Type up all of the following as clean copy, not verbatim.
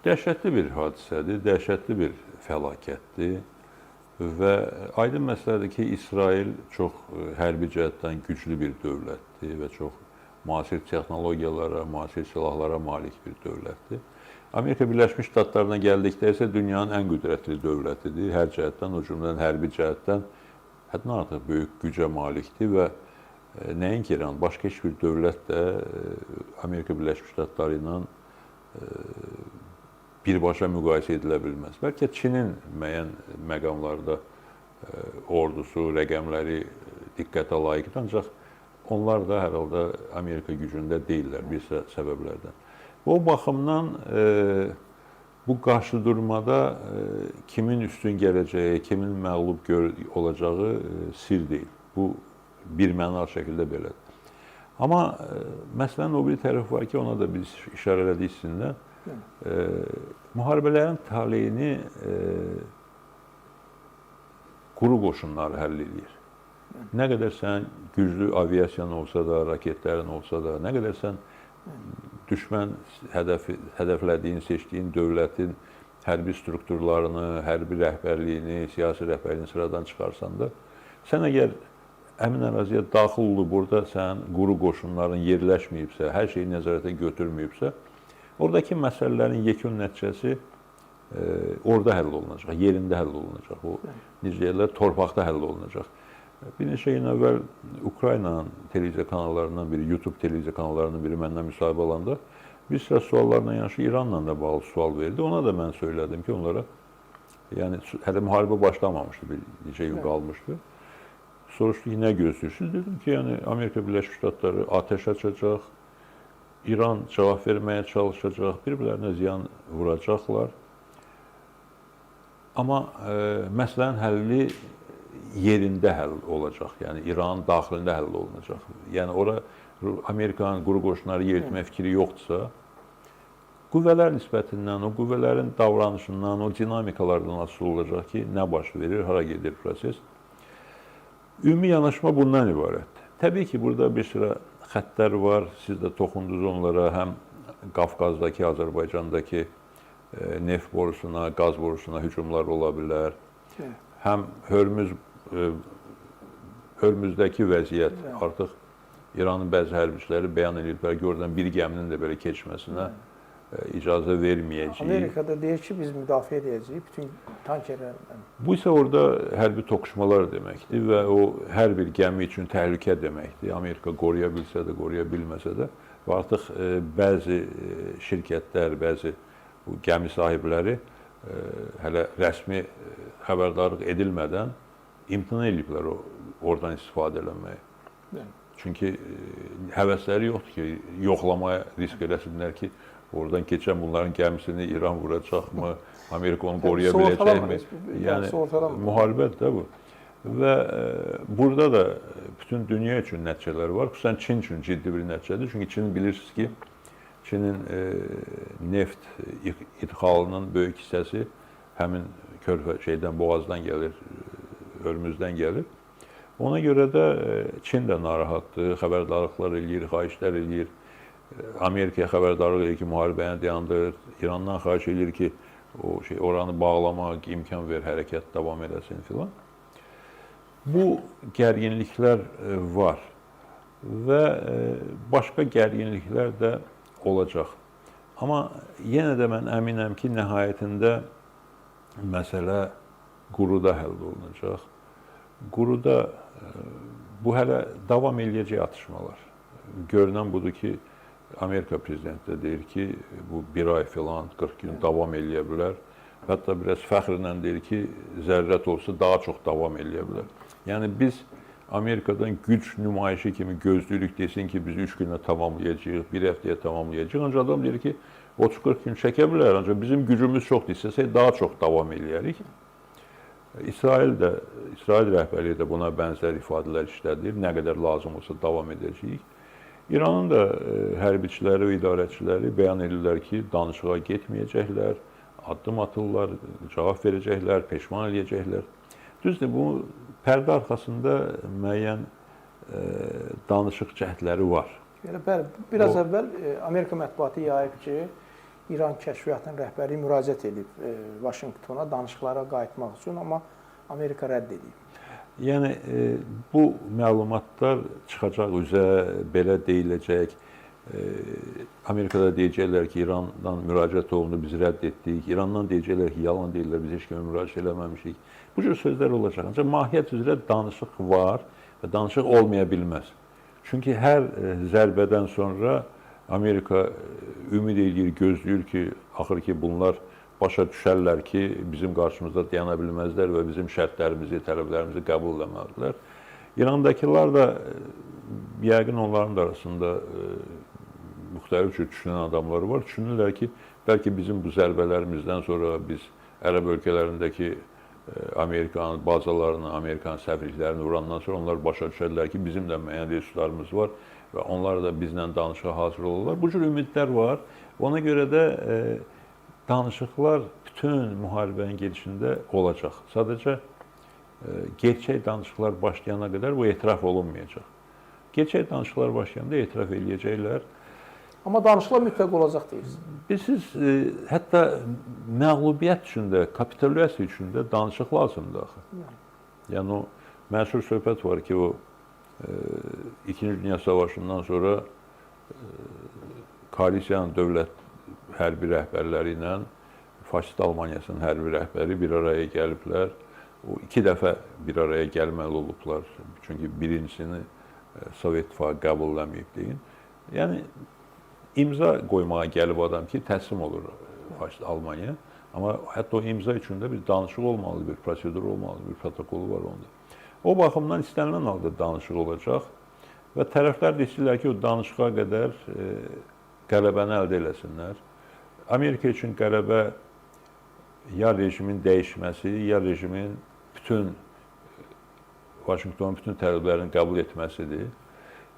Dəhşətli bir hadisədir, dəhşətli bir fəlakətdir və aydın məsələdir ki, İsrail çox hərbi cəhətdən güclü bir dövlətdir və çox müasir texnologiyalara, müasir silahlara malik bir dövlətdir. Amerika Birləşmiş Ştatlarına gəldikdə isə dünyanın ən qüdrətli dövlətidir. Hər cəhətdən, o cümlədən hərbi cəhətdən həddən artıq böyük gücə malikdir və nəinki İran, başqa heç bir dövlət də Amerika Birləşmiş Ştatları ilə birbaşa müqayisə edilə bilməz. Bəlkə Çinin müəyyən məqamlarda ordusu, rəqəmləri diqqətə layiqdir, ancaq onlar da hər halda Amerika gücündə deyillər bir səbəblərdən. O baxımdan bu qarşıdurmada kimin üstün gələcəyi, kimin məğlub olacağı sir deyil. Bu birmənalı şəkildə belədir. Amma məsələnin o bir tərəfi var ki, ona da biz işarə elədik sizinlə. Müharibələrin taleyini quru qoşunları həll edir. Nə qədər sən güclü aviasiyan olsa da, raketlərin olsa da, nə qədər sən düşmən hədəflədiyin, seçdiyin dövlətin hərbi strukturlarını, hərbi rəhbərliyini, siyasi rəhbərliyini sıradan çıxarsan da, sən əgər əmin əraziyə daxil olub, burada sən quru qoşunların yerləşməyibsə, hər şeyi nəzarətə götürməyibsə, oradakı məsələlərin yekun nəticəsi orada həll olunacaq, yerində həll olunacaq. O, necə deyirlər, torpaqda həll olunacaq. Bir neçə gün əvvəl Ukraynanın televiziya kanallarından biri, YouTube televiziya kanallarından biri məndən müsahibə alanda bir sıra suallarla yanaşı İranla da bağlı sual verdi. Ona da mən söylədim ki, onlara, yəni hələ müharibə başlamamışdı, bir neçə gün qalmışdı. Soruşdu ki, nə gözləyirsiniz? Dedim ki, yəni Amerika Birləşmiş Ştatları atəş açacaq, İran cavab verməyə çalışacaq, bir-birlərinə ziyan vuracaqlar. Amma məsələnin həlli yerində həll olacaq, yəni İranın daxilində həll olunacaq. Yəni ora Amerikanın quru qoşunları yeritmə fikri yoxdursa, qüvvələr nisbətindən, o qüvvələrin davranışından, o dinamikalardan asılı olacaq ki, nə baş verir, hara gedir proses. Ümumi yanaşma bundan ibarətdir. Təbii ki, burada bir sıra xəttlər var, siz də toxundunuz onlara, həm Qafqazdakı, Azərbaycandakı neft borusuna, qaz borusuna hücumlar ola bilər, həm Hörmüzdəki vəziyyət artıq İranın bəzi hərbiçiləri bəyan ediblər ki, oradan bir gəminin də belə keçməsinə icazə verməyəcəyik. Amerikada deyir ki, biz müdafiə edəcəyik bütün tankerlərdən. Bu isə orada hərbi toqquşmalar deməkdir və o hər bir gəmi üçün təhlükə deməkdir. Amerika qoruya bilsə də, qoruya bilməsə də və artıq bəzi şirkətlər, bəzi gəmi sahibləri hələ rəsmi xəbərdarlıq edilmədən imtina ediblər oradan istifadə eləməyə. Çünki həvəsləri yoxdur ki, yoxlamaya risk eləsinlər ki, oradan keçən bunların gəmisini İran vuracaqmı, Amerika onu qoruya biləcəkmi? Yəni, müharibədir də bu. Və burada da bütün dünya üçün nəticələr var. Xüsusən Çin üçün ciddi bir nəticədir. Çünki Çin bilirsiniz ki, Çinin neft idxalının böyük hissəsi həmin şeydən, boğazdan gəlir, Hörmüzdən gəlir. Ona görə də Çin də narahatdır, xəbərdarlıqlar eləyir, xahişlər eləyir. Amerikaya xəbərdarlıq eləyir ki, müharibəni dayandır. İrandan xahiş eləyir ki, oranı bağlamaq, imkan ver, hərəkət davam eləsin filan. Bu gərginliklər var və başqa gərginliklər də olacaq. Amma yenə də mən əminəm ki, nəhayətində məsələ quruda həll olunacaq. Quruda bu hələ davam eləyəcək atışmalar. Görünən budur ki, Amerika prezidenti də deyir ki, bu bir ay filan, 40 gün davam eləyə bilər. Hətta biraz fəxrlə deyir ki, zərurət olsa daha çox davam eləyə bilər. Yəni biz Amerikadan güc nümayişi kimi gözləyirik, desin ki, biz 3 günə tamamlayacağıq, 1 həftəyə tamamlayacağıq. Ancaq adam deyir ki, 30-40 gün çəkə bilər, ancaq bizim gücümüz çoxdur, istəsək daha çox davam eləyərik. İsrail rəhbərliyi də buna bənzər ifadələr işlədir, nə qədər lazım olsa davam edəcəyik. İranın da hərbiçiləri və idarəçiləri bəyan edirlər ki, danışığa getməyəcəklər, addım atırlar, cavab verəcəklər, peşman eləyəcəklər. Düzdür, bu pərdə arxasında müəyyən danışıq cəhdləri var. Bəli, biraz əvvəl Amerika mətbuatı yayıb ki, İran kəşfiyyatının rəhbəri müraciət edib Vaşinqtona danışıqlara qayıtmaq üçün, amma Amerika rədd edib. Yəni bu məlumatlar çıxacaq üzə, belə deyiləcək. Amerikada deyəcəklər ki, İrandan müraciət olundu, biz rədd etdik. İrandan deyəcəklər ki, yalan deyirlər, biz heç kimə müraciət eləməmişik. Bu cür sözlər olacaq. Ancaq mahiyyət üzrə danışıq var və danışıq olmaya bilməz. Çünki hər zərbədən sonra Amerika ümid edir, gözləyir ki, axır ki, bunlar başa düşərlər ki, bizim qarşımızda dayana bilməzlər və bizim şərtlərimizi, tələblərimizi qəbul etməlidirlər. İrandakılar da yəqin onların da arasında müxtəlif cür düşünən adamlar var. Düşünürlər ki, bəlkə bizim bu zərbələrimizdən sonra biz ərəb ölkələrindəki Amerikan bazalarını, Amerikan səfirliklərini vurandan sonra onlar başa düşərlər ki, bizim də müəyyən resurslarımız var və onlar da bizlə danışığa hazır olurlar. Bu cür ümidlər var. Ona görə də danışıqlar bütün müharibənin gedişində olacaq. Sadəcə gerçək danışıqlar başlayana qədər bu etiraf olunmayacaq. Gerçək danışıqlar başlayanda etiraf eləyəcəklər. Amma danışıqlar mütləq olacaq deyirsiniz. Bilirsiniz, hətta məğlubiyyət üçün də, kapitulyasiya üçün də danışıq lazımdır axı. Yəni o məşhur söhbət var ki, o İkinci Dünya Savaşından sonra koalisiyanın dövlət hərbi rəhbərləri ilə faşist Almaniyasının hərbi rəhbəri bir araya gəliblər. O 2 dəfə bir araya gəlməli olublar. Çünki birincisini Sovet İttifaqı qəbul etməyib deyin. Yəni imza qoymağa gəlib adam ki, təslim olur faşist Almaniya. Amma hətta o imza üçün də bir danışıq olmalıdır, bir prosedur olmalıdır, bir protokolu var onda. O baxımdan istənilən halda danışıq olacaq və tərəflər də istəyirlər ki, o danışığa qədər qələbəni əldə eləsinlər. Amerika üçün qələbə ya rejimin dəyişməsi, ya rejimin Vaşinqtonun bütün tələblərini qəbul etməsidir.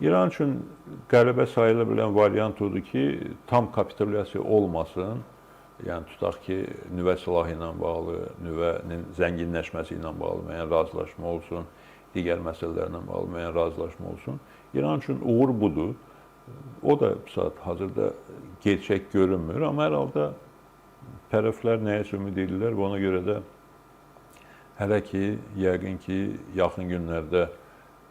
İran üçün qələbə sayıla bilən variant odur ki, tam kapitulyasiya olmasın. Yəni tutaq ki, nüvə silahı ilə bağlı, nüvənin zənginləşməsi ilə bağlı müəyyən razılaşma olsun, digər məsələlərlə bağlı müəyyən razılaşma olsun. İran üçün uğur budur. O da hazırda gerçək görünmür, amma hər halda tərəflər nəyə ümid edirlər və ona görə də hələ ki, yəqin ki, yaxın günlərdə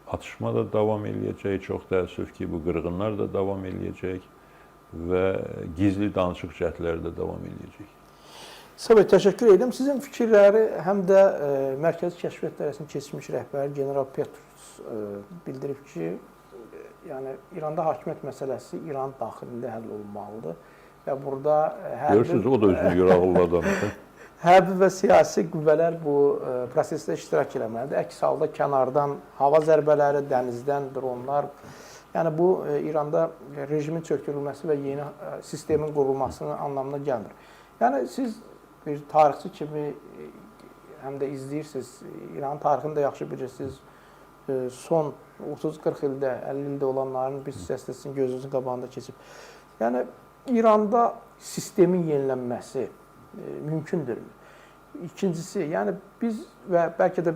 atışma da davam eləyəcək, çox təəssüf ki, bu qırğınlar da davam eləyəcək və gizli danışıq cəhdləri də davam eləyəcək. Səbəb, təşəkkür edirəm. Sizin fikirləri həm də Mərkəzi Kəşfiyyat Dairəsinin keçmiş rəhbəri General Petrus bildirib ki, yəni İranda hakimiyyət məsələsi İran daxilində həll olunmalıdır və burada görürsünüz, o da özünə görə ağıllı adamdır. Hərbi və siyasi qüvvələr bu prosesdə iştirak eləməlidir. Əks halda kənardan hava zərbələri, dənizdən dronlar, yəni bu İranda rejimin çökdürülməsi və yeni sistemin qurulmasının anlamına gəlmir. Yəni siz bir tarixçi kimi həm də izləyirsiniz, İranın tarixini də yaxşı bilirsiniz. Son 30-40 ildə, 50 ildə olanların bir hissəsi sizin gözünüzün qabağında keçib. Yəni İranda sistemin yenilənməsi mümkündürmü? İkincisi, yəni biz və bəlkə də